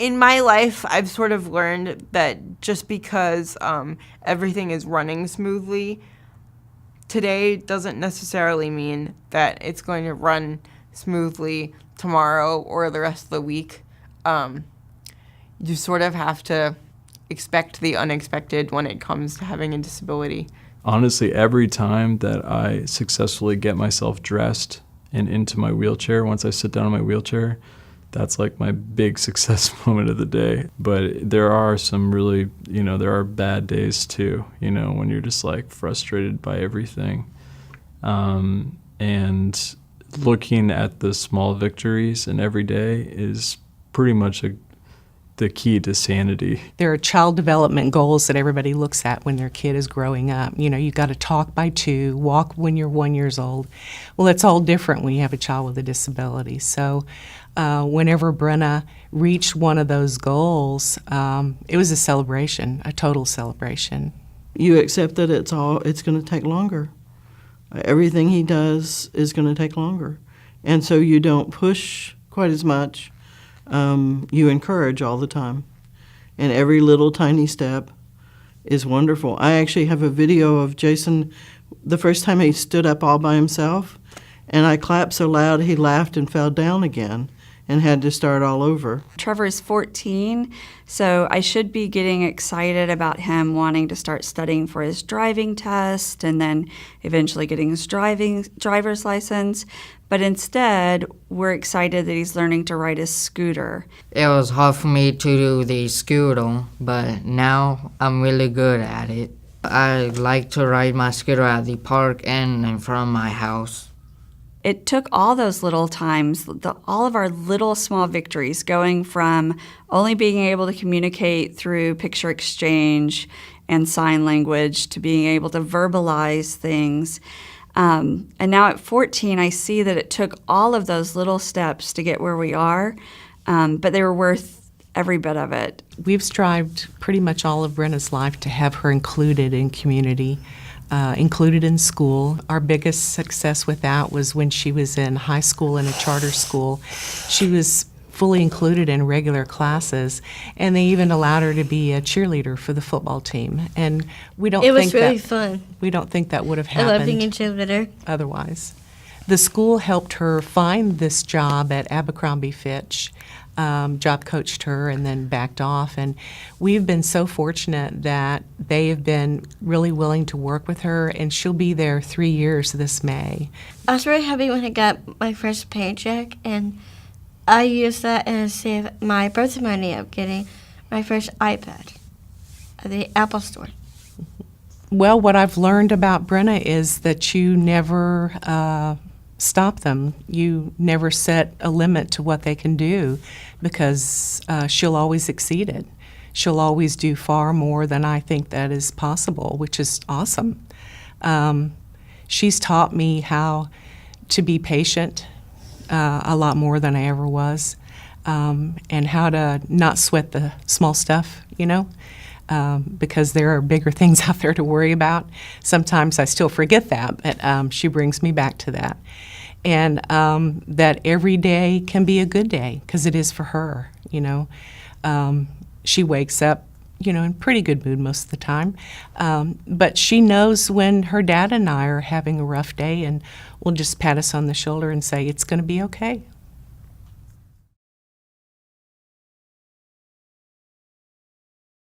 in my life, I've sort of learned that just because everything is running smoothly today doesn't necessarily mean that it's going to run smoothly tomorrow or the rest of the week. You sort of have to expect the unexpected when it comes to having a disability. Honestly, every time that I successfully get myself dressed and into my wheelchair, once I sit down in my wheelchair, that's like my big success moment of the day. But there are some really, there are bad days too, when you're just like frustrated by everything. And looking at the small victories in every day is pretty much the key to sanity. There are child development goals that everybody looks at when their kid is growing up. You got to talk by 2, walk when you're 1 year old. Well, it's all different when you have a child with a disability. So whenever Brenna reached one of those goals, it was a celebration, a total celebration. You accept that it's going to take longer. Everything he does is going to take longer. And so you don't push quite as much. You encourage all the time. And every little tiny step is wonderful. I actually have a video of Jason the first time he stood up all by himself, and I clapped so loud he laughed and fell down again and had to start all over. Trevor is 14, so I should be getting excited about him wanting to start studying for his driving test and then eventually getting his driver's license. But instead, we're excited that he's learning to ride a scooter. It was hard for me to do the scooter, but now I'm really good at it. I like to ride my scooter at the park and in front of my house. It took all those little times, all of our little small victories, going from only being able to communicate through picture exchange and sign language to being able to verbalize things. And now at 14, I see that it took all of those little steps to get where we are, but they were worth every bit of it. We've strived pretty much all of Brenna's life to have her included in community. Included in school. Our biggest success with that was when she was in high school in a charter school. She was fully included in regular classes, and they even allowed her to be a cheerleader for the football team. And we don't It think was really that fun. we don't think that would have I love being a happened cheerleader. otherwise. The school helped her find this job at Abercrombie Fitch. Job coached her and then backed off. And we've been so fortunate that they have been really willing to work with her, and she'll be there 3 years this May. I was really happy when I got my first paycheck, and I used that and saved my birthday money of getting my first iPad at the Apple Store. Well, what I've learned about Brenna is that you never stop them. You never set a limit to what they can do, because she'll always exceed it. She'll always do far more than I think that is possible, which is awesome. She's taught me how to be patient a lot more than I ever was, and how to not sweat the small stuff, because there are bigger things out there to worry about. Sometimes I still forget that, but she brings me back to that. And that every day can be a good day, because it is for her, She wakes up, in pretty good mood most of the time. But she knows when her dad and I are having a rough day, and will just pat us on the shoulder and say, "It's going to be okay."